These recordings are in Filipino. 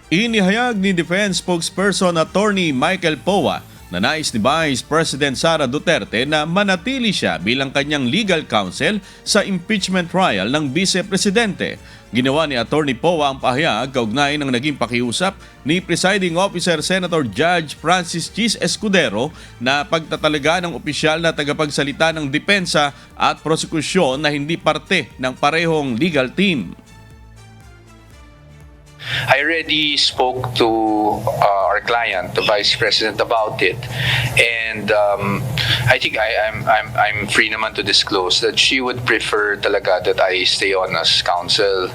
Inihayag ni Defense Spokesperson Attorney Michael Poa na nais ni Vice President Sara Duterte na manatili siya bilang kanyang legal counsel sa impeachment trial ng Vice Presidente. Ginawa ni Attorney Poa ang pahayag kaugnay ng naging pakiusap ni Presiding Officer Senator Judge Francis Chis Escudero na pagtatalaga ng opisyal na tagapagsalita ng depensa at prosekusyon na hindi parte ng parehong legal team. I already spoke to our client, the Vice President, about it, and I think I'm free naman to disclose that she would prefer talaga that I stay on as counsel.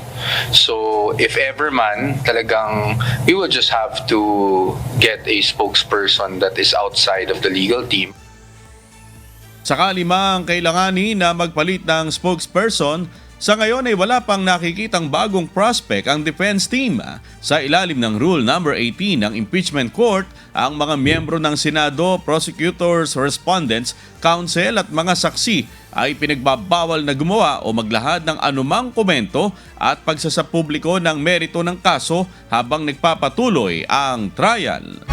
So if ever man, talagang we will just have to get a spokesperson that is outside of the legal team. Sakali mang kailanganin na magpalit ng spokesperson, sa ngayon ay wala pang nakikitang bagong prospect ang defense team. Sa ilalim ng Rule No. 18 ng Impeachment Court, ang mga miyembro ng Senado, prosecutors, respondents, counsel at mga saksi ay pinagbabawal na gumawa o maglahad ng anumang komento at pagsasapubliko ng merito ng kaso habang nagpapatuloy ang trial.